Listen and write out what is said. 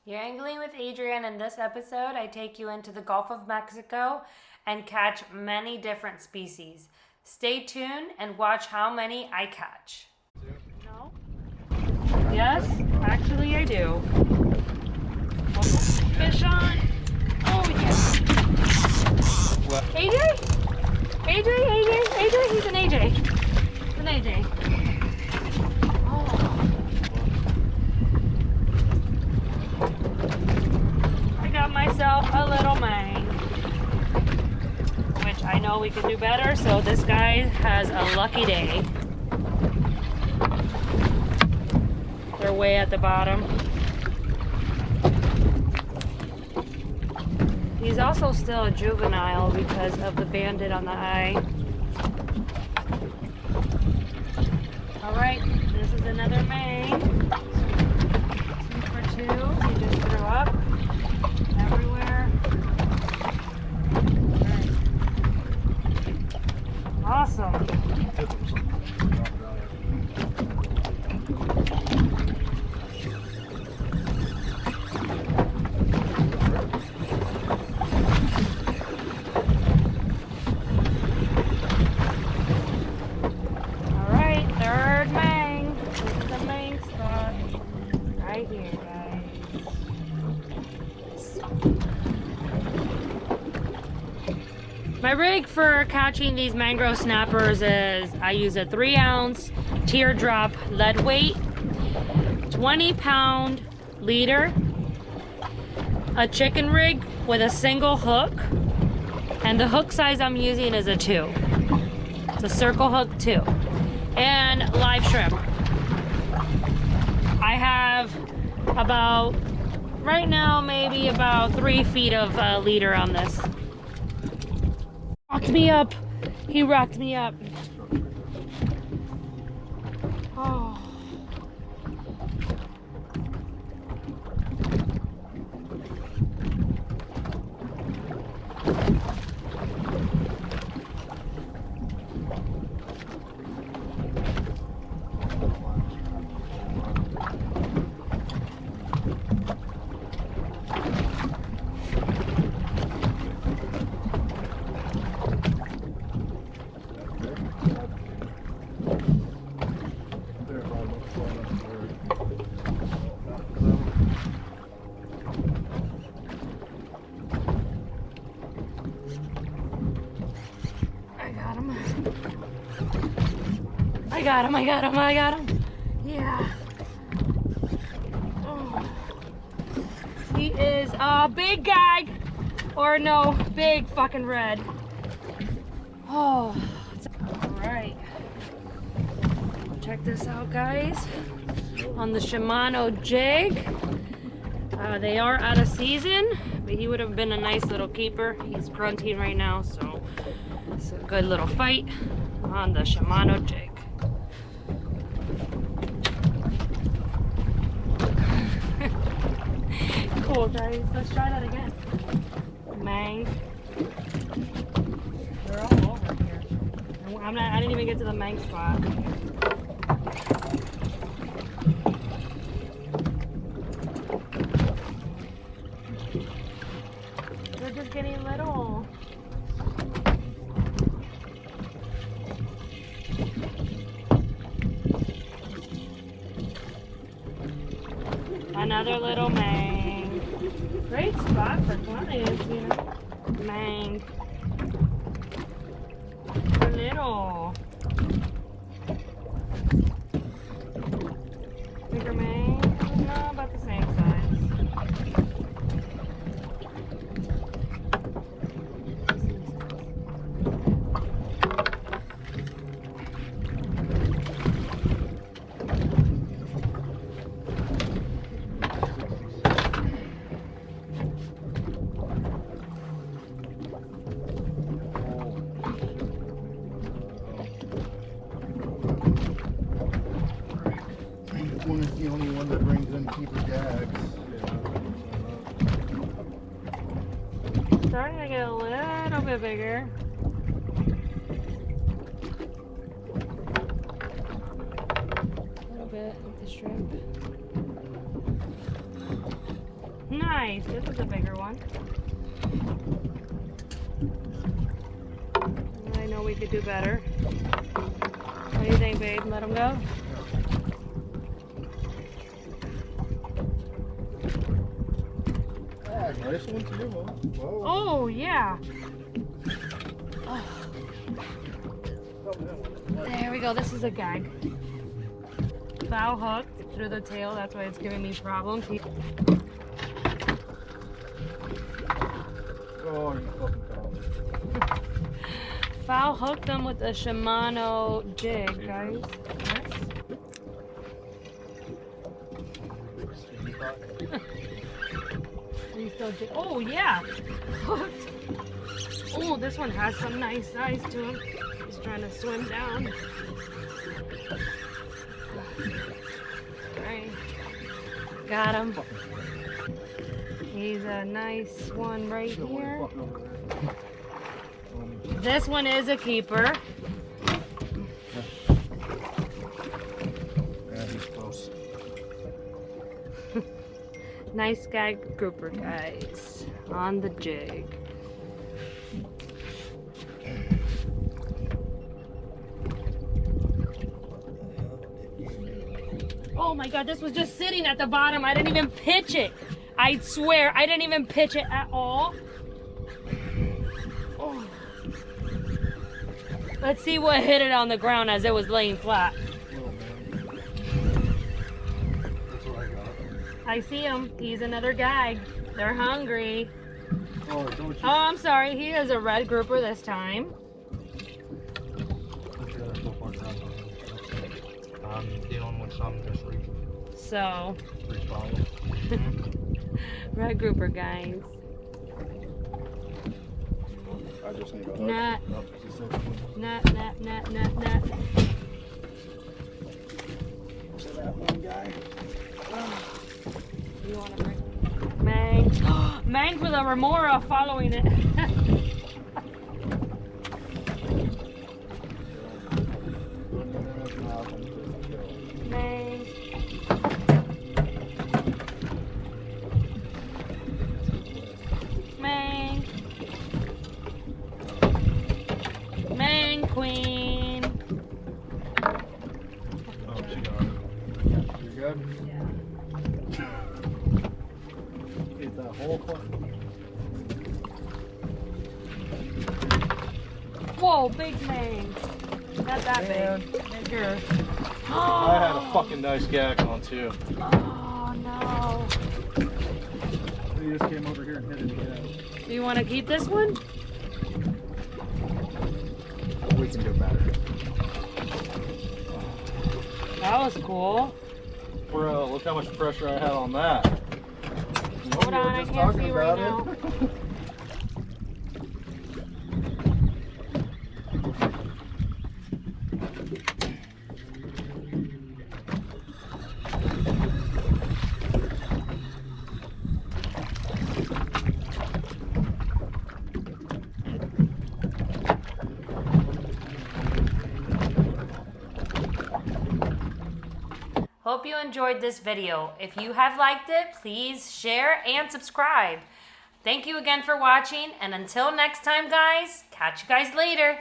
You're angling with Adria, and in this episode, I take you into the Gulf of Mexico and catch many different species. Stay tuned and watch how many I catch. No? Yes, actually I do. Fish on. Oh, yes. What? AJ? AJ? He's an AJ. It's an AJ. Myself a little Mang, which I know we could do better, so this guy has a lucky day. They're way at the bottom. He's also still a juvenile because of the bandit on the eye. Alright, this is another Mang. 2 for 2. He just threw up. Everywhere. Right. Awesome. All right, third Mang. This is the Mang spot right here, guys. My rig for catching these mangrove snappers is I use a 3-ounce teardrop lead weight, 20-pound leader, a chicken rig with a single hook, and the hook size I'm using is a 2. It's a circle hook 2, and live shrimp. I have about, right now, maybe about 3 feet of leader on this. Rocked me up. He rocked me up. Oh. I got him. Yeah. Oh. He is a big gag. Or no, big fucking red. Oh. Alright. Check this out, guys. On the Shimano Jig. They are out of season, but he would have been a nice little keeper. He's grunting right now, so it's a good little fight on the Shimano Jig. Cool, guys. Let's try that again. Mang. They're all over here. I didn't even get to the Mang spot. They're just getting little. Another little Mang. Great spot for clients, you know. Mang. They're little. Bigger Mang? No, about the same size. One is the only one that brings in keeper gags. Starting to get a little bit bigger. A little bit with the shrimp. nice. This is a bigger one. I know we could do better. What do you think, babe? Let him go? Ah, nice one too. Whoa. Oh, yeah. Oh. There we go. This is a gag. Bow hooked through the tail. That's why it's giving me problems. Oh, you fucking foul. Foul hooked them with the Shimano Jig, guys. Yes. Oh, yeah. Hooked. Oh, this one has some nice size to him. He's trying to swim down. Alright. Got him. He's a nice one right here. This one is a keeper. Yeah, he's close. Nice gag grouper, guys, on the jig. Oh my God, this was just sitting at the bottom. I didn't even pitch it. I swear, I didn't even pitch it at all. Oh. Let's see what hit it on the ground as it was laying flat. I see him. He's another gag. They're hungry. Oh, don't you? Oh, I'm sorry. He is a red grouper this time. I'm dealing with some just So, responding. red grouper, guys. I just need a hug. Nut. Oh, it's the second one. Nut. To that one guy. You want to bring Mang? Mang with a remora following it. Mang. Mang. Mang queen. Oh, she got it. You good? Yeah. Get that whole fucking. Whoa, big Mang. Not that Man. big. Bigger. I had a fucking nice gag on too. Oh no. He just came over here and hit it again. Do you want to keep this one? We can do better. That was cool. Bro, look how much pressure I had on that. Hold on, I can't see right now. Hope you enjoyed this video. If you have liked it, please share and subscribe. Thank you again for watching, and until next time, guys, catch you guys later.